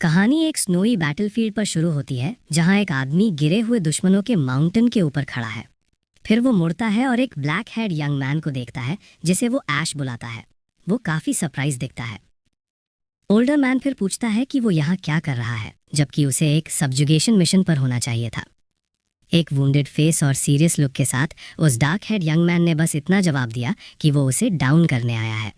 कहानी एक snowy battlefield पर शुरू होती है जहां एक आदमी गिरे हुए दुश्मनों के माउंटेन के ऊपर खड़ा है। फिर वो मुड़ता है और एक ब्लैक हेड यंग मैन को देखता है जिसे वो ऐश बुलाता है। वो काफी सरप्राइज दिखता है। ओल्डर मैन फिर पूछता है कि वो यहाँ क्या कर रहा है, जबकि उसे एक सब्जुगेशन मिशन पर होना चाहिए था। एक वुंडेड फेस और सीरियस लुक के साथ उस डार्क हेड यंग मैन ने बस इतना जवाब दिया कि वो उसे डाउन करने आया है।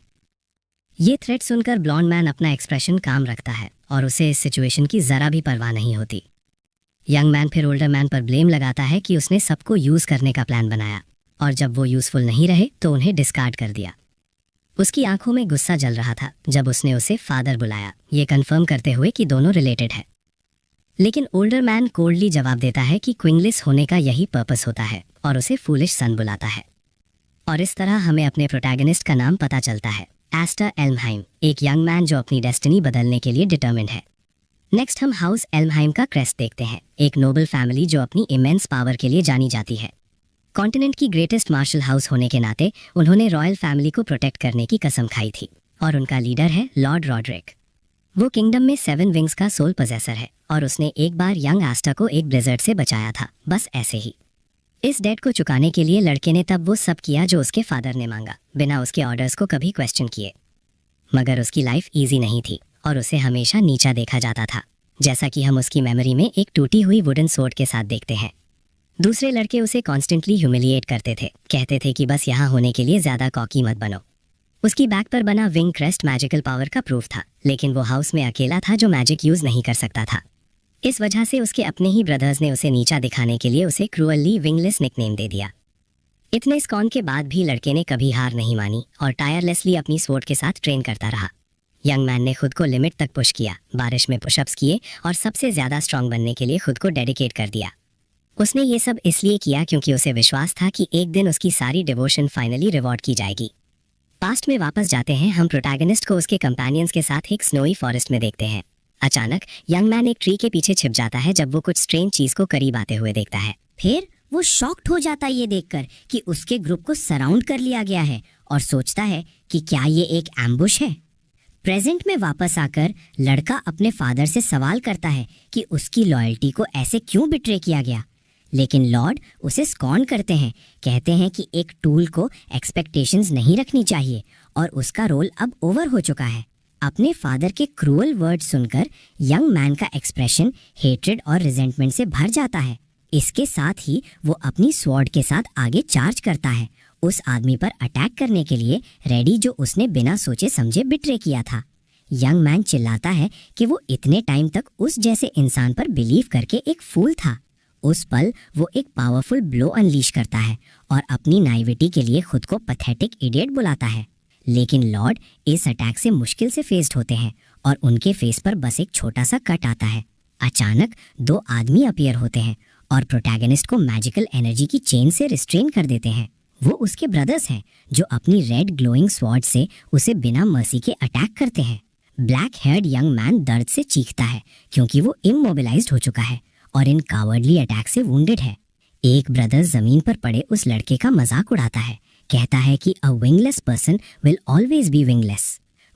ये थ्रेट सुनकर ब्लॉन्ड मैन अपना एक्सप्रेशन काम रखता है और उसे इस सिचुएशन की जरा भी परवाह नहीं होती। यंग मैन फिर ओल्डर मैन पर ब्लेम लगाता है कि उसने सबको यूज करने का प्लान बनाया और जब वो यूजफुल नहीं रहे तो उन्हें डिस्कार्ड कर दिया। उसकी आंखों में गुस्सा जल रहा था जब उसने उसे फादर बुलाया, ये कंफर्म करते हुए कि दोनों रिलेटेड है। लेकिन ओल्डर मैन कोल्डली जवाब देता है कि क्विंगलेस होने का यही पर्पस होता है और उसे फूलिश सन बुलाता है। और इस तरह हमें अपने प्रोटैगनिस्ट का नाम पता चलता है, एस्टर एल्महाइम, एक यंग मैन जो अपनी डेस्टिनी बदलने के लिए डिटर्मिन्ड है। नेक्स्ट हम हाउस एल्महाइम का क्रेस्ट देखते हैं, एक नोबल फैमिली जो अपनी इमेंस पावर के लिए जानी जाती है। कॉन्टिनेंट की ग्रेटेस्ट मार्शल हाउस होने के नाते उन्होंने रॉयल फैमिली को प्रोटेक्ट करने की कसम खाई थी और उनका लीडर है लॉर्ड रॉड्रिक। वो किंगडम में 7 विंग्स का सोल पोजेसर है और उसने एक बार यंग एस्टर को एक ब्लिजर्ड से बचाया था, बस ऐसे ही। इस डेट को चुकाने के लिए लड़के ने तब वो सब किया जो उसके फादर ने मांगा, बिना उसके ऑर्डर्स को कभी क्वेश्चन किए। मगर उसकी लाइफ इजी नहीं थी और उसे हमेशा नीचा देखा जाता था, जैसा कि हम उसकी मेमोरी में एक टूटी हुई वुडन सोर्ड के साथ देखते हैं। दूसरे लड़के उसे कॉन्स्टेंटली ह्यूमिलिएट करते थे, कहते थे कि बस यहाँ होने के लिए ज्यादा कॉकी मत बनो। उसकी बैक पर बना विंग क्रेस्ट मैजिकल पावर का प्रूफ था, लेकिन वो हाउस में अकेला था जो मैजिक यूज नहीं कर सकता था। इस वजह से उसके अपने ही ब्रदर्स ने उसे नीचा दिखाने के लिए उसे क्रूअली विंगलेस निकनेम दे दिया। इतने स्कॉन के बाद भी लड़के ने कभी हार नहीं मानी और टायरलेसली अपनी स्वॉर्ड के साथ ट्रेन करता रहा। यंग मैन ने खुद को लिमिट तक पुश किया, बारिश में पुशअप्स किए और सबसे ज्यादा स्ट्रांग बनने के लिए खुद को डेडिकेट कर दिया। उसने ये सब इसलिए किया क्योंकि उसे विश्वास था कि एक दिन उसकी सारी डिवोशन फाइनली रिवॉर्ड की जाएगी। पास्ट में वापस जाते हैं, हम प्रोटैगनिस्ट को उसके कंपेनियंस के साथ एक स्नोई फॉरेस्ट में देखते हैं। अचानक यंग मैन एक ट्री के पीछे छिप जाता है जब वो कुछ स्ट्रेंज चीज को करीब आते हुए देखता है। फिर वो शॉक्ड हो जाता है ये देखकर कि उसके ग्रुप को सराउंड कर लिया गया है और सोचता है कि क्या ये एक एम्बुश है। प्रेजेंट में वापस आकर लड़का अपने फादर से सवाल करता है कि उसकी लॉयल्टी को ऐसे क्यों बिट्रे किया गया, लेकिन लॉर्ड उसे स्कॉन करते हैं, कहते हैं कि एक टूल को एक्सपेक्टेशंस नहीं रखनी चाहिए और उसका रोल अब ओवर हो चुका है। अपने फादर के क्रूअल वर्ड सुनकर यंग मैन का एक्सप्रेशन हेट्रेड और रिजेंटमेंट से भर जाता है। इसके साथ ही वो अपनी स्वॉर्ड के साथ आगे चार्ज करता है, उस आदमी पर अटैक करने के लिए रेडी जो उसने बिना सोचे समझे बिट्रे किया था। यंग मैन चिल्लाता है कि वो इतने टाइम तक उस जैसे इंसान पर बिलीव करके एक फूल था। उस पल वो एक पावरफुल ब्लो अनलीश करता है और अपनी नाइविटी के लिए खुद को पैथेटिक इडियट बुलाता है। लेकिन लॉर्ड इस अटैक से मुश्किल से फेस्ड होते हैं और उनके फेस पर बस एक छोटा सा कट आता है। अचानक 2 आदमी अपीयर होते हैं और प्रोटैगनिस्ट को मैजिकल एनर्जी की चेन से रिस्ट्रेन कर देते हैं। वो उसके ब्रदर्स हैं जो अपनी रेड ग्लोइंग स्वॉर्ड से उसे बिना मर्सी के अटैक करते हैं। ब्लैक हेयर्ड यंग मैन दर्द से चीखता है क्योंकि वो इमोबिलाइज्ड हो चुका है और इन कावर्डली अटैक से वुंडेड है। एक ब्रदर जमीन पर पड़े उस लड़के का मजाक उड़ाता है, कहता है कि a wingless person will always be wingless.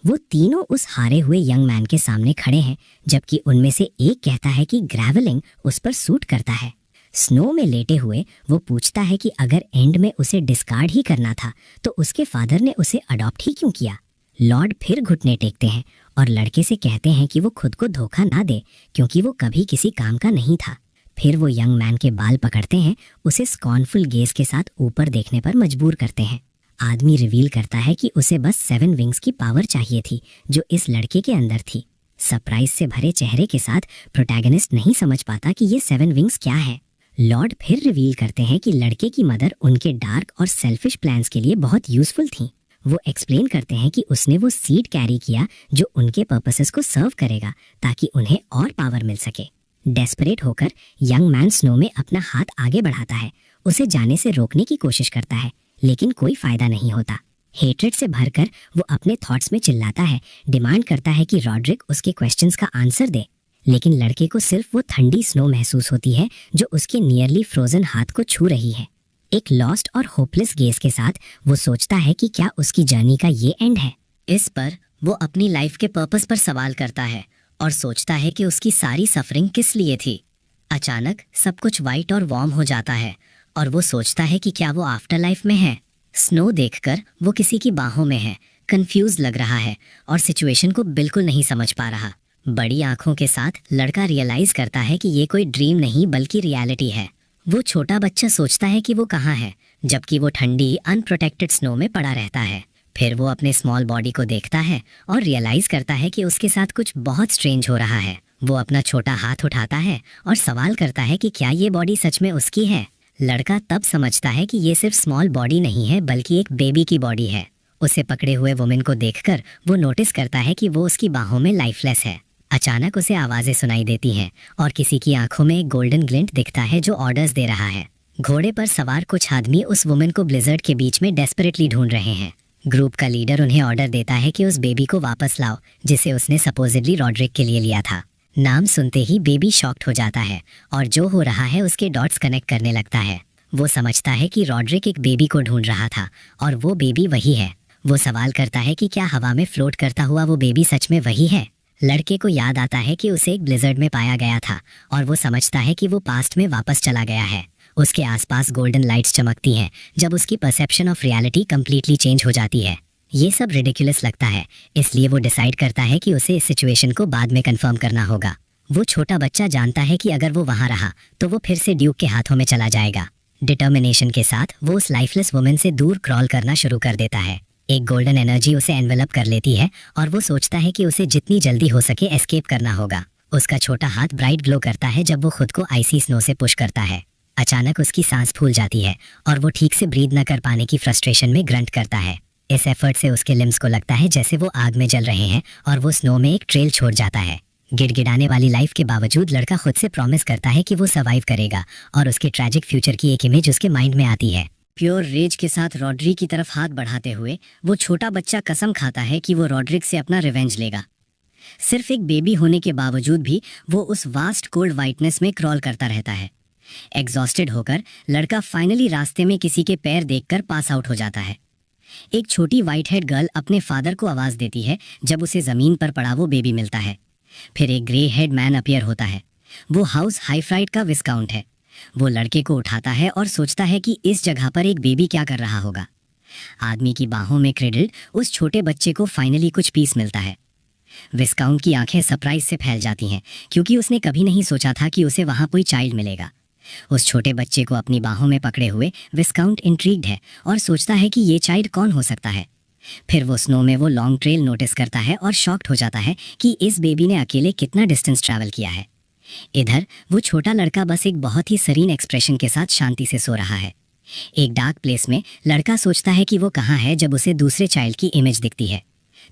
वो तीनों उस हारे हुए यंग मैन के सामने खड़े हैं, जबकि उनमें से एक कहता है कि ग्रेवलिंग उस पर सूट करता है। स्नो में लेटे हुए वो पूछता है कि अगर एंड में उसे डिस्कार्ड ही करना था तो उसके फादर ने उसे अडॉप्ट ही क्यों किया। लॉर्ड फिर घुटने टेकते हैं और लड़के से कहते हैं कि वो खुद को धोखा ना दे क्योंकि वो कभी किसी काम का नहीं था। फिर वो यंग मैन के बाल पकड़ते हैं, उसे स्कॉनफुल गेज के साथ ऊपर देखने पर मजबूर करते हैं। आदमी रिवील करता है कि उसे बस 7 विंग्स की पावर चाहिए थी जो इस लड़के के अंदर थी। सरप्राइज से भरे चेहरे के साथ प्रोटैगनिस्ट नहीं समझ पाता कि ये 7 विंग्स क्या है। लॉर्ड फिर रिवील करते हैं कि लड़के की मदर उनके डार्क और सेल्फिश प्लान्स के लिए बहुत यूजफुल थी। वो एक्सप्लेन करते हैं कि उसने वो सीड कैरी किया जो उनके पर्पसेस को सर्व करेगा ताकि उन्हें और पावर मिल सके। डेस्परेट होकर यंग मैन स्नो में अपना हाथ आगे बढ़ाता है, उसे जाने से रोकने की कोशिश करता है, लेकिन कोई फायदा नहीं होता। हेट्रेड से भरकर वो अपने थॉट्स में चिल्लाता है, डिमांड करता है कि रॉड्रिक उसके क्वेश्चंस का आंसर दे, लेकिन लड़के को सिर्फ वो ठंडी स्नो महसूस होती है जो उसके नियरली फ्रोजन हाथ को छू रही है। एक लॉस्ट और होपलेस गेज के साथ वो सोचता है कि क्या उसकी जर्नी का ये एंड है। इस पर वो अपनी लाइफ के पर्पस पर सवाल करता है और सोचता है कि उसकी सारी सफरिंग किस लिए थी। अचानक सब कुछ वाइट और वार्म हो जाता है और वो सोचता है कि क्या वो आफ्टर लाइफ में है। स्नो देखकर वो किसी की बाहों में है, कंफ्यूज लग रहा है और सिचुएशन को बिल्कुल नहीं समझ पा रहा। बड़ी आंखों के साथ लड़का रियलाइज करता है कि ये कोई ड्रीम नहीं बल्कि रियलिटी है। वो छोटा बच्चा सोचता है कि वो कहाँ है, जबकि वो ठंडी अनप्रोटेक्टेड स्नो में पड़ा रहता है। फिर वो अपने स्मॉल बॉडी को देखता है और रियलाइज करता है कि उसके साथ कुछ बहुत स्ट्रेंज हो रहा है। वो अपना छोटा हाथ उठाता है और सवाल करता है कि क्या ये बॉडी सच में उसकी है। लड़का तब समझता है कि ये सिर्फ स्मॉल बॉडी नहीं है बल्कि एक बेबी की बॉडी है। उसे पकड़े हुए वुमेन को देखकर वो नोटिस करता है कि वो उसकी बाहों में लाइफलेस है। अचानक उसे आवाजें सुनाई देती हैं और किसी की आंखों में एक गोल्डन ग्लिंट दिखता है जो ऑर्डर्स दे रहा है। घोड़े पर सवार कुछ आदमी उस वुमेन को ब्लिजर्ड के बीच में डेस्परेटली ढूंढ रहे हैं। ग्रुप का लीडर उन्हें ऑर्डर देता है कि उस बेबी को वापस लाओ जिसे उसने सपोजिडली रॉड्रिक के लिए लिया था। नाम सुनते ही बेबी शॉक्ड हो जाता है और जो हो रहा है उसके डॉट्स कनेक्ट करने लगता है। वो समझता है कि रॉड्रिक एक बेबी को ढूंढ रहा था और वो बेबी वही है। वो सवाल करता है कि क्या हवा में फ्लोट करता हुआ वो बेबी सच में वही है। लड़के को याद आता है कि उसे एक ब्लिजर्ड में पाया गया था और वो समझता है कि वो पास्ट में वापस चला गया है। उसके आसपास गोल्डन लाइट्स चमकती हैं जब उसकी perception of reality completely change हो जाती है। ये सब रिडिकुलस लगता है, इसलिए वो डिसाइड करता है कि उसे इस सिचुएशन को बाद में कंफर्म करना होगा। वो छोटा बच्चा जानता है कि अगर वो वहां रहा तो वो फिर से ड्यूक के हाथों में चला जाएगा। डिटर्मिनेशन के साथ वो उस लाइफलेस वुमेन से दूर क्रॉल करना शुरू कर देता है। एक गोल्डन एनर्जी उसे एनवेलप कर लेती है और वो सोचता है कि उसे जितनी जल्दी हो सके एस्केप करना होगा। उसका छोटा हाथ ब्राइट ग्लो करता है जब वो खुद को आइसी स्नो से पुश करता है। अचानक उसकी सांस फूल जाती है और वो ठीक से ब्रीद न कर पाने की फ्रस्ट्रेशन में ग्रंट करता है। इस एफर्ट से उसके लिम्स को लगता है जैसे वो आग में जल रहे हैं और वो स्नो में एक ट्रेल छोड़ जाता है। गिड़गिड़ाने वाली लाइफ के बावजूद लड़का खुद से प्रॉमिस करता है कि वो सर्वाइव करेगा और उसके ट्रैजिक फ्यूचर की एक इमेज उसके माइंड में आती है। प्योर रेज के साथ रॉड्रिक की तरफ हाथ बढ़ाते हुए वो छोटा बच्चा कसम खाता है कि वो रॉड्रिक से अपना रिवेंज लेगा। सिर्फ एक बेबी होने के बावजूद भी वो उस वास्ट कोल्ड वाइटनेस में क्रॉल करता रहता है। एग्जॉस्टेड होकर लड़का फाइनली रास्ते में किसी के पैर देखकर पास आउट हो जाता है। एक छोटी वाइट हेड गर्ल अपने फादर को आवाज देती है जब उसे जमीन पर पड़ा वो बेबी मिलता है। फिर एक ग्रे हेड मैन अपीयर होता है। वो हाउस हाईफ्राइड का विस्काउंट है। वो लड़के को उठाता है और सोचता है कि इस जगह पर एक बेबी क्या कर रहा होगा। आदमी की बाहों में क्रेडल्ड उस छोटे बच्चे को फाइनली कुछ पीस मिलता है। विस्काउंट की आंखें सरप्राइज से फैल जाती हैं क्योंकि उसने कभी नहीं सोचा था कि उसे वहां कोई चाइल्ड मिलेगा। उस छोटे बच्चे को अपनी बाहों में पकड़े हुए विस्काउंट इंट्रीग्ड है और सोचता है कि ये चाइल्ड कौन हो सकता है। फिर वो स्नो में वो लॉन्ग ट्रेल नोटिस करता है और शॉक्ड हो जाता है कि इस बेबी ने अकेले कितना डिस्टेंस ट्रैवल किया है। इधर वो छोटा लड़का बस एक बहुत ही सरीन एक्सप्रेशन के साथ शांति से सो रहा है। एक डार्क प्लेस में लड़का सोचता है कि वो कहाँ है जब उसे दूसरे चाइल्ड की इमेज दिखती है।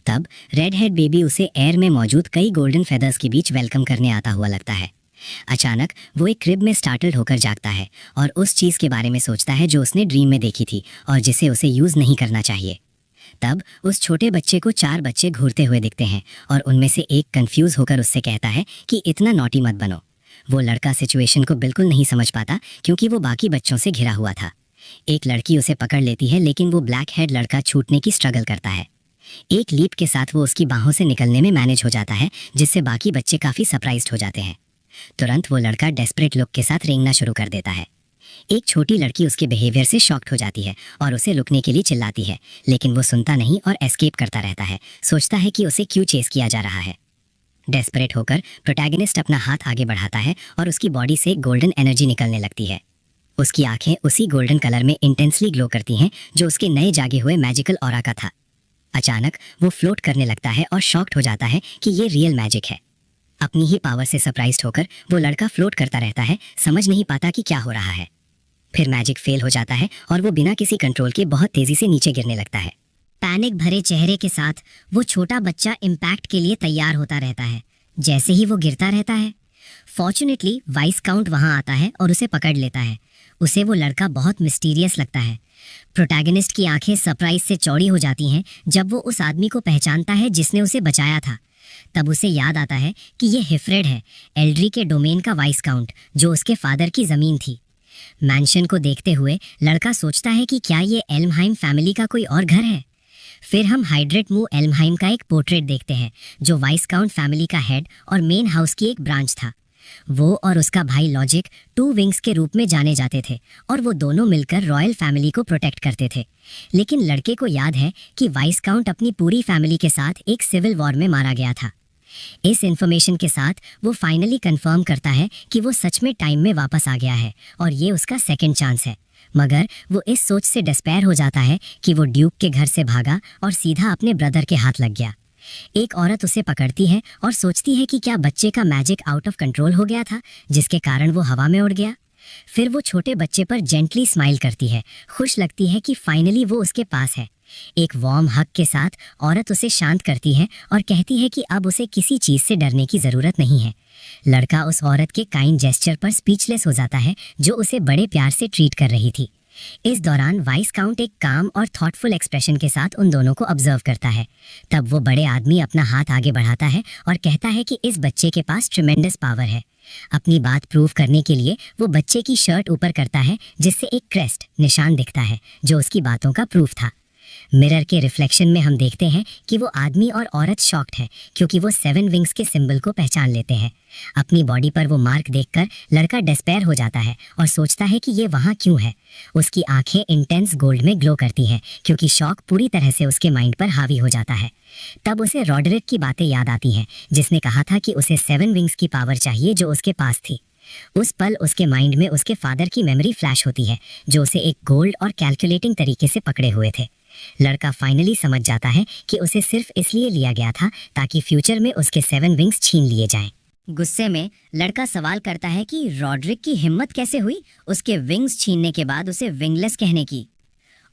तब रेड हेड बेबी उसे एयर में मौजूद कई गोल्डन फेदर्स के बीच वेलकम करने आता हुआ लगता है। अचानक वो एक क्रिब में स्टार्टल्ड होकर जागता है और उस चीज़ के बारे में सोचता है जो उसने ड्रीम में देखी थी और जिसे उसे यूज़ नहीं करना चाहिए। तब उस छोटे बच्चे को 4 बच्चे घूरते हुए दिखते हैं और उनमें से एक कंफ्यूज होकर उससे कहता है कि इतना नॉटी मत बनो। वो लड़का सिचुएशन को बिल्कुल नहीं समझ पाता क्योंकि वो बाकी बच्चों से घिरा हुआ था। एक लड़की उसे पकड़ लेती है लेकिन वो ब्लैक हेड लड़का छूटने की स्ट्रगल करता है। एक लीप के साथ वो उसकी बाहों से निकलने में मैनेज हो जाता है जिससे बाकी बच्चे काफ़ी सरप्राइज्ड हो जाते हैं। तुरंत वो लड़का डेस्परेट लुक के साथ रेंगना शुरू कर देता है। एक छोटी लड़की उसके बिहेवियर से शॉक्ड हो जाती है और उसे रुकने के लिए चिल्लाती है, लेकिन वो सुनता नहीं और एस्केप करता रहता है। सोचता है कि उसे क्यों चेस किया जा रहा है। डेस्परेट होकर प्रोटैगनिस्ट अपना हाथ आगे बढ़ाता है और उसकी बॉडी से गोल्डन एनर्जी निकलने लगती है। उसकी आंखें उसी गोल्डन कलर में इंटेंसली ग्लो करती हैं जो उसके नए जागे हुए मैजिकल ऑरा का था। अचानक वो फ्लोट करने लगता है और शॉक्ड हो जाता है कि ये रियल मैजिक है। अपनी ही पावर से सरप्राइज्ड होकर वो लड़का फ्लोट करता रहता है, समझ नहीं पाता कि क्या हो रहा है। फिर मैजिक फेल हो जाता है और वो बिना किसी कंट्रोल के बहुत तेजी से नीचे गिरने लगता है। पैनिक भरे चेहरे के साथ वो छोटा बच्चा इम्पैक्ट के लिए तैयार होता रहता है। जैसे ही वो गिरता रहता है, फॉर्चुनेटली वाइस काउंट वहां आता है और उसे पकड़ लेता है। उसे वो लड़का बहुत मिस्टीरियस लगता है। प्रोटैगनिस्ट की आंखें सरप्राइज से चौड़ी हो जाती हैं जब वो उस आदमी को पहचानता है जिसने उसे बचाया था। तब उसे याद आता है कि ये हिफ्रेड है, एल्ड्री के डोमेन का वाइस काउंट, जो उसके फादर की ज़मीन थी। मैंशन को देखते हुए लड़का सोचता है कि क्या ये एल्महाइम फैमिली का कोई और घर है। फिर हम हाइड्रेट मू एल्महाइम का एक पोर्ट्रेट देखते हैं जो वाइसकाउंट फैमिली का हेड और मेन हाउस की एक ब्रांच था। वो और उसका भाई लॉजिक टू विंग्स के रूप में जाने जाते थे और वो दोनों मिलकर रॉयल फैमिली को प्रोटेक्ट करते थे। लेकिन लड़के को याद है कि वाइसकाउंट अपनी पूरी फैमिली के साथ एक सिविल वॉर में मारा गया था। इस इन्फॉर्मेशन के साथ वो फाइनली कंफर्म करता है कि वो सच में टाइम में वापस आ गया है और ये उसका सेकंड चांस है। मगर वो इस सोच से डिस्पेयर हो जाता है कि वो ड्यूक के घर से भागा और सीधा अपने ब्रदर के हाथ लग गया। एक औरत उसे पकड़ती है और सोचती है कि क्या बच्चे का मैजिक आउट ऑफ कंट्रोल हो गया था जिसके कारण वो हवा में उड़ गया। फिर वो छोटे बच्चे पर जेंटली स्माइल करती है, खुश लगती है कि फाइनली वो उसके पास है। एक वार्म हग के साथ औरत उसे शांत करती है और कहती है कि अब उसे किसी चीज से डरने की जरूरत नहीं है। लड़का उस औरत के काइंड जेस्चर पर स्पीचलेस हो जाता है जो उसे बड़े प्यार से ट्रीट कर रही थी। इस दौरान वाइसकाउंट एक काम और थॉटफुल एक्सप्रेशन के साथ उन दोनों को ऑब्जर्व करता है। तब वो बड़े आदमी अपना हाथ आगे बढ़ाता है और कहता है कि इस बच्चे के पास ट्रिमेंडस पावर है। अपनी बात प्रूव करने के लिए वो बच्चे की शर्ट ऊपर करता है जिससे एक क्रेस्ट निशान दिखता है जो उसकी बातों का प्रूफ था। मिरर के रिफ्लेक्शन में हम देखते हैं कि वो आदमी और औरत शॉक्ड है क्योंकि वो 7 विंग्स के सिंबल को पहचान लेते हैं। अपनी बॉडी पर वो मार्क देखकर लड़का डिस्पेयर हो जाता है और सोचता है कि ये वहाँ क्यों है। उसकी आंखें इंटेंस गोल्ड में ग्लो करती हैं क्योंकि शॉक पूरी तरह से उसके माइंड पर हावी हो जाता है। तब उसे रॉडरिक की बातें याद आती हैं जिसने कहा था कि उसे 7 विंग्स की पावर चाहिए जो उसके पास थी। उस पल उसके माइंड में उसके फादर की मेमोरी फ्लैश होती है जो उसे एक गोल्ड और कैलकुलेटिंग तरीके से पकड़े हुए थे। लड़का फाइनली समझ जाता है कि उसे सिर्फ इसलिए लिया गया था ताकि फ्यूचर में उसके 7 विंग्स छीन लिए जाएं। गुस्से में लड़का सवाल करता है कि रॉडरिक की हिम्मत कैसे हुई उसके विंग्स छीनने के बाद उसे विंगलेस कहने की।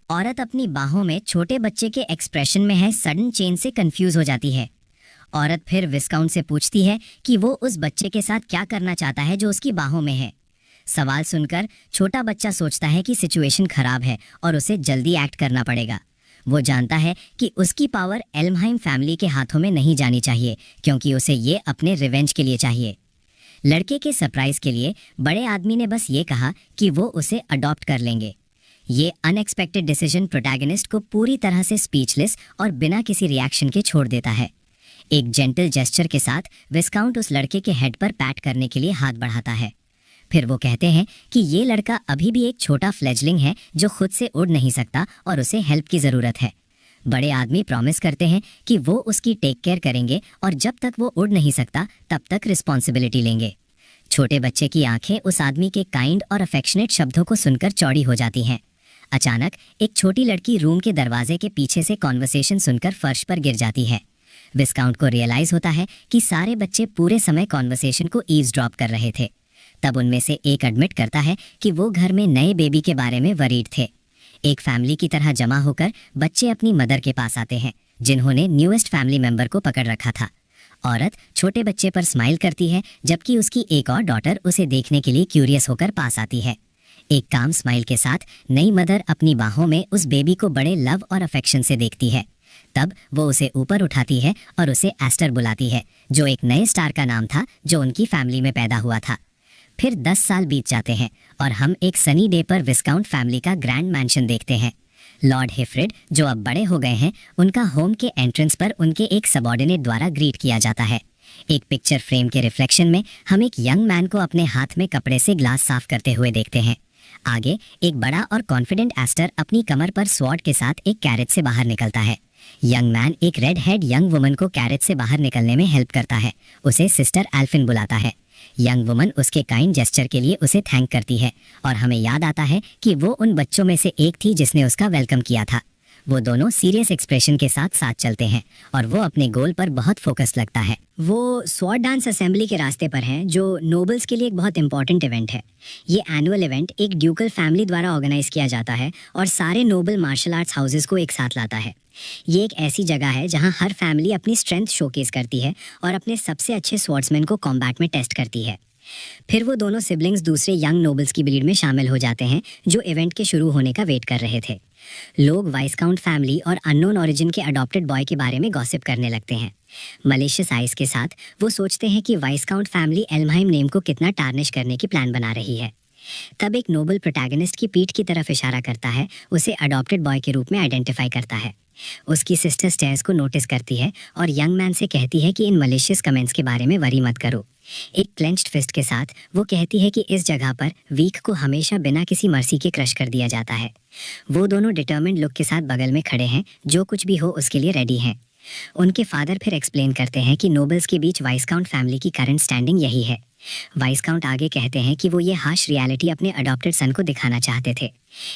औरत अपनी बाहों में छोटे बच्चे के एक्सप्रेशन में है सडन चेंज से कंफ्यूज हो जाती है। औरत फिर विस्काउंट से पूछती है कि वो उस बच्चे के साथ क्या करना चाहता है जो उसकी बाहों में है। सवाल सुनकर छोटा बच्चा सोचता है कि सिचुएशन खराब है और उसे जल्दी एक्ट करना पड़ेगा। वो जानता है कि उसकी पावर एल्महाइम फैमिली के हाथों में नहीं जानी चाहिए क्योंकि उसे ये अपने रिवेंज के लिए चाहिए। लड़के के सरप्राइज के लिए बड़े आदमी ने बस ये कहा कि वो उसे अडॉप्ट कर लेंगे। ये अनएक्सपेक्टेड डिसीजन प्रोटैगनिस्ट को पूरी तरह से स्पीचलेस और बिना किसी रिएक्शन के छोड़ देता है। एक जेंटल जेस्चर के साथ विस्काउंट उस लड़के के हेड पर पैट करने के लिए हाथ बढ़ाता है। फिर वो कहते हैं कि ये लड़का अभी भी एक छोटा फ्लेजलिंग है जो खुद से उड़ नहीं सकता और उसे हेल्प की ज़रूरत है। बड़े आदमी प्रॉमिस करते हैं कि वो उसकी टेक केयर करेंगे और जब तक वो उड़ नहीं सकता तब तक रिस्पॉन्सिबिलिटी लेंगे। छोटे बच्चे की आंखें उस आदमी के काइंड और अफेक्शनेट शब्दों को सुनकर चौड़ी हो जाती हैं। अचानक एक छोटी लड़की रूम के दरवाजे के पीछे से कॉन्वर्सेशन सुनकर फर्श पर गिर जाती है। विस्काउंट को रियलाइज होता है कि सारे बच्चे पूरे समय कॉन्वर्सेशन को ईव्सड्रॉप कर रहे थे। तब उनमें से एक एडमिट करता है कि वो घर में नए बेबी के बारे में वरीड थे। एक फैमिली की तरह जमा होकर बच्चे अपनी मदर के पास आते हैं जिन्होंने न्यूएस्ट फैमिली मेंबर को पकड़ रखा था। औरत छोटे बच्चे पर स्माइल करती है जबकि उसकी एक और डॉटर उसे देखने के लिए क्यूरियस होकर पास आती है। एक काम स्माइल के साथ नई मदर अपनी बाहों में उस बेबी को बड़े लव और अफेक्शन से देखती है। तब वो उसे ऊपर उठाती है और उसे एस्टर बुलाती है जो एक नए स्टार का नाम था जो उनकी फैमिली में पैदा हुआ था। फिर 10 साल बीत जाते हैं और हम एक सनी डे पर विस्काउंट फैमिली का ग्रैंड मैंशन देखते हैं। लॉर्ड हिफ्रिड जो अब बड़े हो गए हैं उनका होम के एंट्रेंस पर उनके एक सबॉर्डिनेट द्वारा ग्रीट किया जाता है। एक पिक्चर फ्रेम के रिफ्लेक्शन में हम एक यंग मैन को अपने हाथ में कपड़े से ग्लास साफ करते हुए देखते हैं। आगे एक बड़ा और कॉन्फिडेंट एस्टर अपनी कमर पर स्वॉर्ड के साथ एक कैरेट से बाहर निकलता है। यंग मैन एक रेड हेड यंग वुमन को कैरेट से बाहर निकलने में हेल्प करता है। उसे सिस्टर एल्फिन बुलाता है। यंग वुमन उसके काइंड जेस्चर के लिए उसे थैंक करती है और हमें याद आता है कि वो उन बच्चों में से एक थी जिसने उसका वेलकम किया था। वो दोनों सीरियस एक्सप्रेशन के साथ साथ चलते हैं और वो अपने गोल पर बहुत फोकस लगता है। वो स्वॉर्ड डांस असेंबली के रास्ते पर हैं जो नोबल्स के लिए एक बहुत इंपॉर्टेंट इवेंट है। ये एनुअल इवेंट एक ड्यूकल फैमिली द्वारा ऑर्गेनाइज किया जाता है और सारे नोबल मार्शल आर्ट्स हाउसेस को एक साथ लाता है। ये एक ऐसी जगह है जहां हर फैमिली अपनी स्ट्रेंथ शोकेस करती है और अपने सबसे अच्छे स्वॉर्ड्समैन को कॉम्बैट में टेस्ट करती है। फिर वो दोनों सिबलिंग्स दूसरे यंग नोबल्स की भीड़ में शामिल हो जाते हैं जो इवेंट के शुरू होने का वेट कर रहे थे। लोग वाइसकाउंट फैमिली और अननोन ओरिजिन के अडॉप्टेड बॉय के बारे में गॉसिप करने लगते हैं। मलेशियस आइज के साथ वो सोचते हैं कि वाइसकाउंट फैमिली एल्महाइम नेम को कितना टार्निश करने की प्लान बना रही है। तब एक नोबल प्रोटैगनिस्ट की पीठ की तरफ इशारा करता है, उसे अडॉप्टेड बॉय के रूप में आइडेंटिफाई करता है। उसकी सिस्टर स्टेयर्स को नोटिस करती है और यंग मैन से कहती है कि इन मलिशियस कमेंट्स के बारे में वरी मत करो। एक क्लेंच्ड फिस्ट के साथ वो कहती है कि इस जगह पर वीक को हमेशा बिना किसी मर्सी के क्रश कर दिया जाता है। वो दोनों डिटर्मिन्ड लुक के साथ बगल में खड़े हैं, जो कुछ भी हो उसके लिए रेडी हैं। उनके फादर फिर एक्सप्लेन करते हैं कि नोबल्स के बीच वाइसकाउंट फैमिली की करंट स्टैंडिंग यही है। वाइसकाउंट आगे कहते हैं कि वो ये हार्श रियलिटी अपने अडॉप्टेड सन को दिखाना चाहते थे।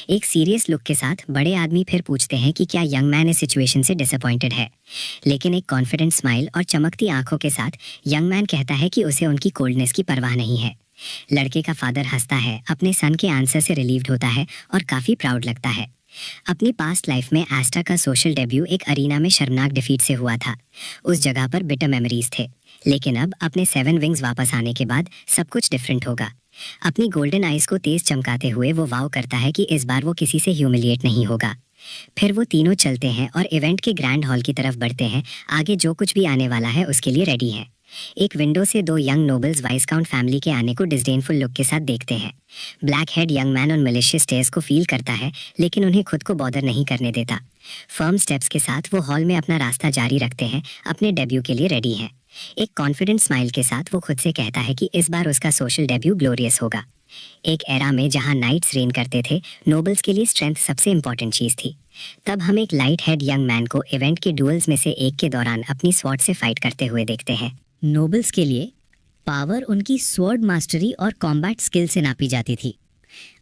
एक सीरियस लुक के साथ बड़े आदमी फिर पूछते हैं कि क्या यंग मैन इस सिचुएशन से डिसअपॉइंटेड है, लेकिन एक कॉन्फिडेंट स्माइल और चमकती आंखों के साथ यंग मैन कहता है कि उसे उनकी कोल्डनेस की परवाह नहीं है। लड़के का फादर हंसता है, अपने सन के आंसर से रिलीव्ड होता है और काफ़ी प्राउड लगता है। अपनी पास्ट लाइफ में एस्टा का सोशल डेब्यू एक अरीना में शर्मनाक डिफीट से हुआ था। उस जगह पर बिटर मेमोरीज थे, लेकिन अब अपने 7 विंग्स वापस आने के बाद सब कुछ डिफरेंट होगा। अपनी गोल्डन आइज को तेज चमकाते हुए वो वाव करता है कि इस बार वो किसी से ह्यूमिलिएट नहीं होगा। फिर वो तीनों चलते हैं और इवेंट के ग्रैंड हॉल की तरफ बढ़ते हैं। आगे जो कुछ भी आने वाला है उसके लिए रेडी हैं। एक विंडो से 2 यंग नोबल्स वाइसकाउंट फैमिली के आने को डिस्डेनफुल लुक के साथ देखते हैं। ब्लैक हेड यंग मैन उन मलिशियस स्टेयर्स को फील करता है, लेकिन उन्हें खुद को बॉदर नहीं करने देता। फर्म स्टेप्स के साथ वो हॉल में अपना रास्ता जारी रखते हैं, अपने डेब्यू के लिए रेडी हैं। एक कॉन्फिडेंट स्माइल के साथ वो खुद से कहता है कि इस बार उसका सोशल डेब्यू ग्लोरियस होगा। एक एरा में जहां नाइट्स रेन करते थे, नोबल्स के लिए स्ट्रेंथ सबसे इंपॉर्टेंट चीज थी। तब हम एक लाइट हेड यंग मैन को इवेंट के डुअल्स में से एक के दौरान अपनी स्वॉर्ड से फाइट करते हुए देखते हैं। नोबल्स के लिए पावर उनकी स्वॉर्ड मास्टरी और कॉम्बैट स्किल से नापी जाती थी।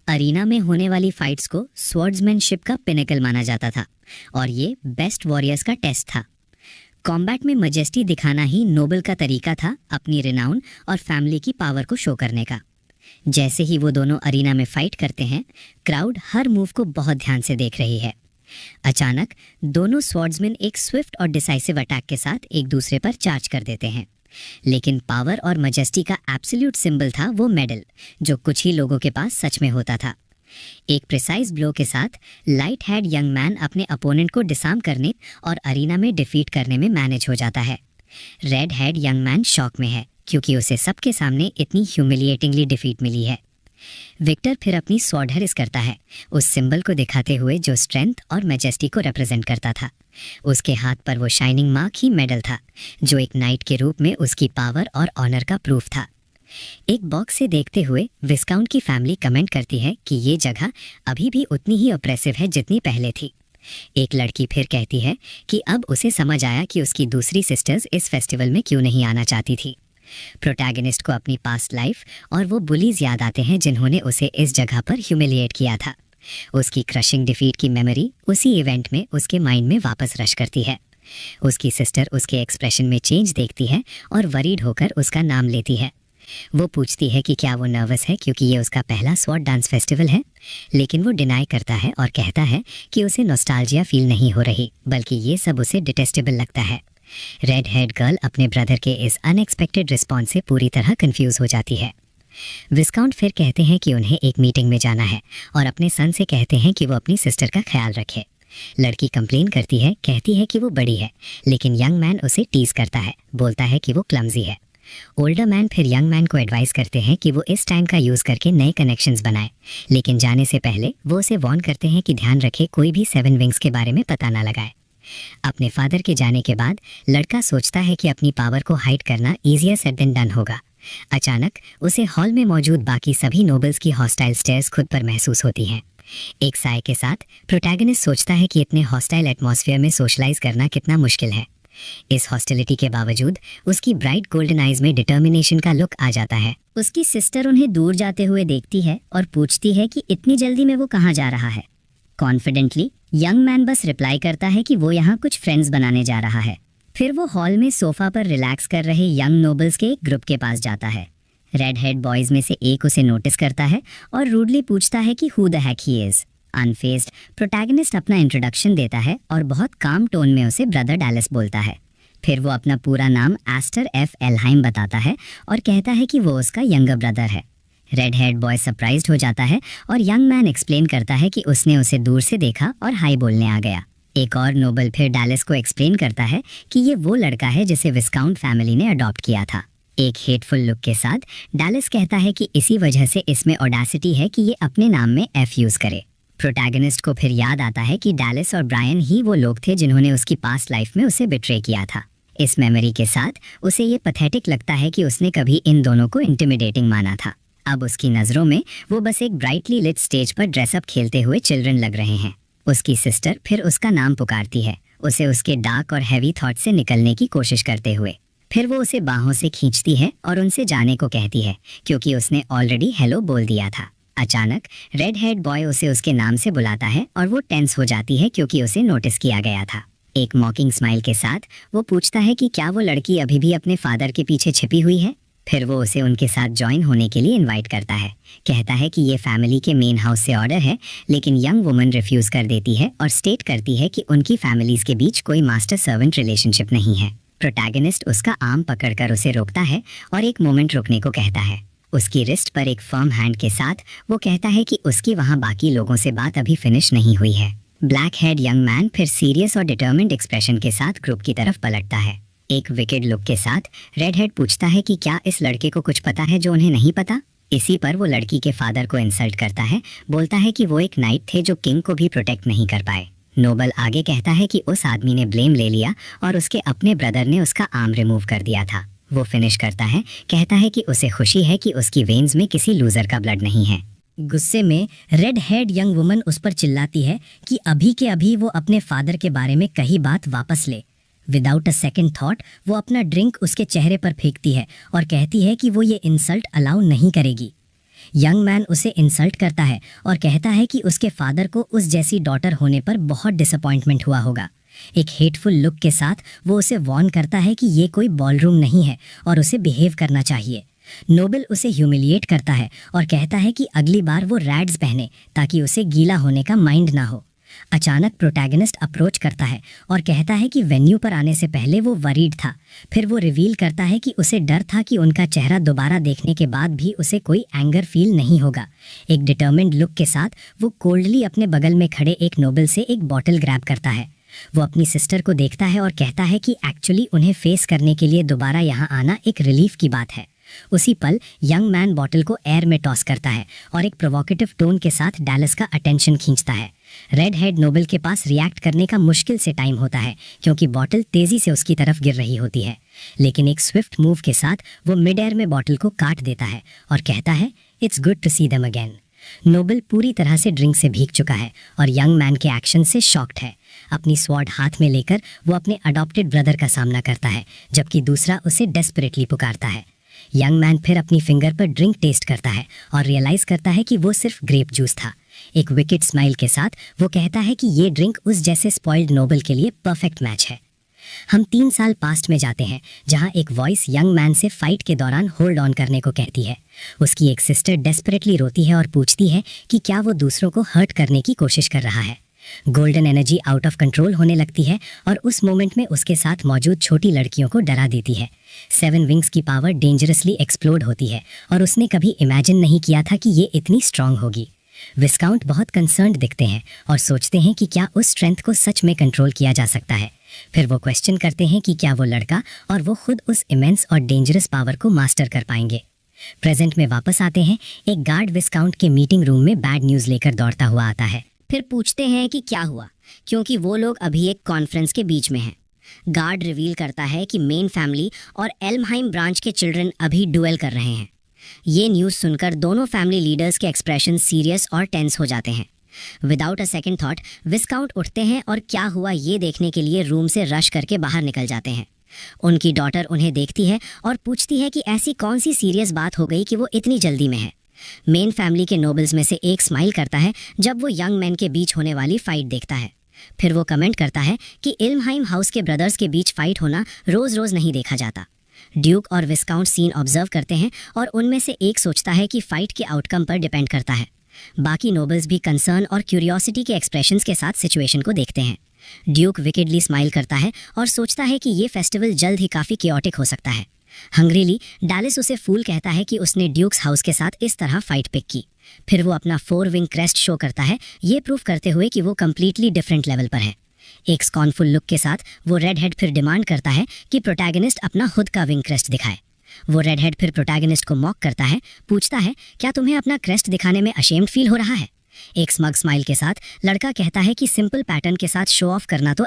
अरीना में होने वाली फाइट्स को स्वॉर्ड्समैनशिप का पिनेकल माना जाता था और ये बेस्ट वॉरियर्स का टेस्ट था। कॉम्बैट में मजेस्टी दिखाना ही नोबल का तरीका था अपनी रिनाउन और फैमिली की पावर को शो करने का। जैसे ही वो दोनों अरीना में फाइट करते हैं, क्राउड हर मूव को बहुत ध्यान से देख रही है। अचानक दोनों स्वॉर्ड्समैन एक स्विफ्ट और डिसाइसिव अटैक के साथ एक दूसरे पर चार्ज कर देते हैं, लेकिन पावर और मजेस्टी का एब्सोल्यूट सिंबल था वो मेडल, जो कुछ ही लोगों के पास सच में होता था। एक प्रिसाइज ब्लो के साथ लाइट हेड यंग मैन अपने अपोनेंट को डिसार्म करने और अरीना में डिफीट करने में मैनेज हो जाता है। Red head young man shock में है, क्योंकि उसे सबके सामने इतनी ह्यूमिलिएटिंगली डिफीट मिली है। विक्टर फिर अपनी स्वॉर्ड हरिस करता है, उस सिंबल को दिखाते हुए जो स्ट्रेंथ और मैजेस्टी को रिप्रेजेंट करता था। उसके हाथ पर वो शाइनिंग मार्क ही मेडल था, जो एक नाइट के रूप में उसकी पावर और ऑनर का प्रूफ था। एक बॉक्स से देखते हुए विस्काउंट की फैमिली कमेंट करती है कि ये जगह अभी भी उतनी ही ऑप्रेसिव है जितनी पहले थी। एक लड़की फिर कहती है कि अब उसे समझ आया कि उसकी दूसरी सिस्टर्स इस फेस्टिवल में क्यों नहीं आना चाहती थी। प्रोटैगनिस्ट को अपनी पास्ट लाइफ और वो बुलीज याद आते हैं जिन्होंने उसे इस जगह पर ह्यूमिलिएट किया था। उसकी क्रशिंग डिफीट की मेमोरी उसी इवेंट में उसके माइंड में वापस रश करती है। उसकी सिस्टर उसके एक्सप्रेशन में चेंज देखती है और वरीड होकर उसका नाम लेती है। वो पूछती है कि क्या वो नर्वस है क्योंकि ये उसका पहला स्वॉर्ड डांस फेस्टिवल है, लेकिन वो डिनाई करता है और कहता है कि उसे नॉस्टैल्जिया फील नहीं हो रही, बल्कि ये सब उसे डिटेस्टेबल लगता है। रेड हेड गर्ल अपने ब्रदर के इस अनएक्सपेक्टेड रिस्पॉन्स से पूरी तरह कंफ्यूज हो जाती है। विस्काउंट फिर कहते हैं कि उन्हें एक मीटिंग में जाना है और अपने सन से कहते हैं कि वो अपनी सिस्टर का ख्याल रखे। लड़की कंप्लेन करती है, कहती है कि वो बड़ी है, लेकिन यंग मैन उसे टीज करता है, बोलता है कि वो क्लमजी है। ओल्डर मैन फिर यंग मैन को एडवाइस करते हैं कि वो इस टाइम का यूज़ करके नए कनेक्शंस बनाए, लेकिन जाने से पहले वो उसे वार्न करते हैं कि ध्यान रखे कोई भी 7 विंग्स के बारे में पता ना लगाए। अपने फादर के जाने के बाद लड़का सोचता है कि अपनी पावर को हाइड करना ईजियर सेड देन डन होगा। अचानक उसे हॉल में मौजूद बाकी सभी नोबल्स की हॉस्टाइल स्टेयर्स खुद पर महसूस होती हैं। एक साय के साथ प्रोटैगनिस्ट सोचता है कि इतने हॉस्टाइल एटमॉस्फेयर में सोशलाइज करना कितना मुश्किल है। इस हॉस्टिलिटी के बावजूद उसकी ब्राइट गोल्डन आइज में डिटर्मिनेशन का लुक आ जाता है। उसकी सिस्टर उन्हें दूर जाते हुए देखती है और पूछती है कि इतनी जल्दी में वो कहाँ जा रहा है। कॉन्फिडेंटली यंग मैन बस रिप्लाई करता है कि वो यहाँ कुछ फ्रेंड्स बनाने जा रहा है। फिर वो हॉल में सोफा पर रिलैक्स कर रहे यंग नोबल्स के एक ग्रुप के पास जाता है। रेड हेड बॉयज में से एक उसे नोटिस करता है और रूडली पूछता है कि who the heck he is. Unfazed protagonist अपना इंट्रोडक्शन देता है और बहुत काम टोन में उसे ब्रदर डैलिस बोलता है। फिर वो अपना पूरा नाम एस्टर एफ एल्हाइम बताता है और कहता है कि वो उसका यंगर ब्रदर है। रेड हेड बॉय सरप्राइज्ड हो जाता है और यंग मैन एक्सप्लेन करता है कि उसने उसे दूर से देखा और हाई बोलने आ गया। एक और नोबल फिर डैलिस को एक्सप्लेन करता है कि ये वो लड़का है जिसे विस्काउंट फैमिली ने अडॉप्ट किया था। एक हेटफुल लुक के साथ डैलिस कहता है कि इसी वजह से इसमें ऑडेसिटी है कि ये अपने नाम में एफ यूज करे। प्रोटैगनिस्ट को फिर याद आता है कि डैलिस और ब्रायन ही वो लोग थे जिन्होंने उसकी पास्ट लाइफ में उसे बिट्रे किया था। इस मेमोरी के साथ उसे ये पैथेटिक लगता है कि उसने कभी इन दोनों को इंटिमिडेटिंग माना था। अब उसकी नज़रों में वो बस एक ब्राइटली लिट स्टेज पर ड्रेसअप खेलते हुए चिल्ड्रन लग रहे हैं। उसकी सिस्टर फिर उसका नाम पुकारती है, उसे उसके डार्क और हैवी थॉट से निकलने की कोशिश करते हुए। फिर वो उसे बाहों से खींचती है और उनसे जाने को कहती है, क्योंकि उसने ऑलरेडी हेलो बोल दिया था। अचानक रेड हेड बॉय उसे उसके नाम से बुलाता है और वो टेंस हो जाती है क्योंकि उसे नोटिस किया गया था। एक मॉकिंग स्माइल के साथ वो पूछता है कि क्या वो लड़की अभी भी अपने फादर के पीछे छिपी हुई है। फिर वो उसे उनके साथ ज्वाइन होने के लिए इनवाइट करता है। कहता है कि ये फैमिली के मेन हाउस से ऑर्डर है, लेकिन यंग वुमन रिफ्यूज़ कर देती है और स्टेट करती है कि उनकी फैमिलीज़ के बीच कोई मास्टर सर्वेंट रिलेशनशिप नहीं है। प्रोटैगनिस्ट उसका आर्म पकड़कर उसे रोकता है और एक मोमेंट रुकने को कहता है। उसकी रिस्ट पर एक फर्म हैंड के साथ वो कहता है कि उसकी वहाँ बाकी लोगों से बात अभी फिनिश नहीं हुई है। ब्लैक हेड यंग मैन फिर सीरियस और डिटर्मिन्ड एक्सप्रेशन के साथ ग्रुप की तरफ पलटता है। एक विकेड लुक के साथ रेड हेड पूछता है कि क्या इस लड़के को कुछ पता है जो उन्हें नहीं पता। इसी पर वो लड़की के फादर को इंसल्ट करता है, बोलता है कि वो एक नाइट थे जो किंग को भी प्रोटेक्ट नहीं कर पाए। नोबल आगे कहता है कि उस आदमी ने ब्लेम ले लिया और उसके अपने ब्रदर ने उसका आर्म रिमूव कर दिया था। वो फिनिश करता है, कहता है कि उसे खुशी है कि उसकी वेन्स में किसी लूजर का ब्लड नहीं है। गुस्से में रेड हेड यंग वुमन उस पर चिल्लाती है कि अभी के अभी वो अपने फादर के बारे में कही बात वापस ले। विदाउट अ सेकेंड थॉट वो अपना ड्रिंक उसके चेहरे पर फेंकती है और कहती है कि वो ये इंसल्ट अलाउ नहीं करेगी। यंग मैन उसे इंसल्ट करता है और कहता है कि उसके फादर को उस जैसी डॉटर होने पर बहुत डिसअपॉइंटमेंट हुआ होगा। एक हेटफुल लुक के साथ वो उसे वॉर्न करता है कि ये कोई बॉलरूम नहीं है और उसे बिहेव करना चाहिए। नोबल उसे ह्यूमिलिएट करता है और कहता है कि अगली बार वो रैड्स पहने ताकि उसे गीला होने का माइंड ना हो। अचानक प्रोटैगनिस्ट अप्रोच करता है और कहता है कि वेन्यू पर आने से पहले वो वरीड था। फिर वो रिवील करता है कि उसे डर था कि उनका चेहरा दोबारा देखने के बाद भी उसे कोई एंगर फील नहीं होगा। एक डिटर्मिन्ड लुक के साथ वो कोल्डली अपने बगल में खड़े एक नोबल से एक बॉटल ग्रैब करता है। वो अपनी सिस्टर को देखता है और कहता है कि एक्चुअली उन्हें फेस करने के लिए दोबारा यहाँ आना एक रिलीफ की बात है। उसी पल यंग मैन बॉटल को एयर में टॉस करता है और एक प्रोवोकेटिव टोन के साथ डैलिस का अटेंशन खींचता है। रेड हेड नोबल के पास रिएक्ट करने का मुश्किल से टाइम होता है क्योंकि बॉटल तेजी से उसकी तरफ गिर रही होती है, लेकिन एक स्विफ्ट मूव के साथ वो मिड एयर में बॉटल को काट देता है और कहता है, it's good to see them again. Noble पूरी तरह से ड्रिंक से भीग चुका है और यंग मैन के एक्शन से शॉक्ड है। अपनी स्वॉर्ड हाथ में लेकर वो अपने अडॉप्टेड ब्रदर का सामना करता है, जबकि दूसरा उसे डेस्परेटली पुकारता है। यंग मैन फिर अपनी फिंगर पर ड्रिंक टेस्ट करता है और रियलाइज करता है कि वो सिर्फ ग्रेप जूस था। एक विकेट स्माइल के साथ वो कहता है कि ये ड्रिंक उस जैसे स्पॉइल्ड नोबल के लिए परफेक्ट मैच है। हम 3 साल पास्ट में जाते हैं, जहां एक वॉइस यंग मैन से फाइट के दौरान होल्ड ऑन करने को कहती है। उसकी एक सिस्टर डेस्परेटली रोती है और पूछती है कि क्या वो दूसरों को हर्ट करने की कोशिश कर रहा है। Golden energy out of control होने लगती है और उस मोमेंट में उसके साथ मौजूद छोटी लड़कियों को डरा देती है। 7 विंग्स की पावर डेंजरसली एक्सप्लोड होती है और उसने कभी इमेजिन नहीं किया था कि ये इतनी स्ट्रांग होगी। विस्काउंट बहुत कंसर्न्ड दिखते हैं और सोचते हैं कि क्या उस स्ट्रेंथ को सच में कंट्रोल किया जा सकता है। फिर वो क्वेश्चन करते हैं कि क्या वो लड़का और वो खुद उस इमेंस और डेंजरस पावर को मास्टर कर पाएंगे। प्रेजेंट में वापस आते हैं। एक गार्ड विस्काउंट के मीटिंग रूम में बैड न्यूज़ लेकर दौड़ता हुआ आता है। फिर पूछते हैं कि क्या हुआ, क्योंकि वो लोग अभी एक कॉन्फ्रेंस के बीच में हैं। गार्ड रिवील करता है कि मेन फैमिली और एल्महाइम ब्रांच के चिल्ड्रन अभी डुएल कर रहे हैं। ये न्यूज़ सुनकर दोनों फैमिली लीडर्स के एक्सप्रेशन सीरियस और टेंस हो जाते हैं। विदाउट अ सेकेंड थॉट विस्काउंट उठते हैं और क्या हुआ ये देखने के लिए रूम से रश करके बाहर निकल जाते हैं। उनकी डॉटर उन्हें देखती है और पूछती है कि ऐसी कौन सी सीरियस बात हो गई कि वो इतनी जल्दी में है। मेन फैमिली के नोबल्स में से एक स्माइल करता है जब वो यंग मैन के बीच होने वाली फाइट देखता है। फिर वो कमेंट करता है कि इल्महाइम हाउस के ब्रदर्स के बीच फाइट होना रोज़ रोज़ नहीं देखा जाता। ड्यूक और विस्काउंट सीन ऑब्जर्व करते हैं और उनमें से एक सोचता है कि फाइट के आउटकम पर डिपेंड करता है। बाकी नोबल्स भी कंसर्न और क्यूरियोसिटी के एक्सप्रेशंस के साथ सिचुएशन को देखते हैं। ड्यूक विकेडली स्माइल करता है और सोचता है कि ये फेस्टिवल जल्द ही काफ़ी केओटिक हो सकता है। हंग्रीली डैलिस उसे फूल कहता है कि उसने ड्यूक्स हाउस के साथ इस तरह फाइट पिक की। फिर वो अपना 4 विंग क्रेस्ट शो करता है, ये प्रूव करते हुए कि वो कम्प्लीटली डिफरेंट लेवल पर है। एक स्कॉनफुल लुक के साथ वो रेड हेड फिर डिमांड करता है कि प्रोटैगनिस्ट अपना खुद का विंग क्रेस्ट दिखाए। वो रेडहेड फिर प्रोटैगनिस्ट को मॉक करता है, पूछता है क्या तुम्हें अपना क्रेस्ट दिखाने में अशेम्ड फील हो रहा है। एक स्मग स्माइल के साथ लड़का कहता है कि सिंपल पैटर्न के साथ शो ऑफ करना तो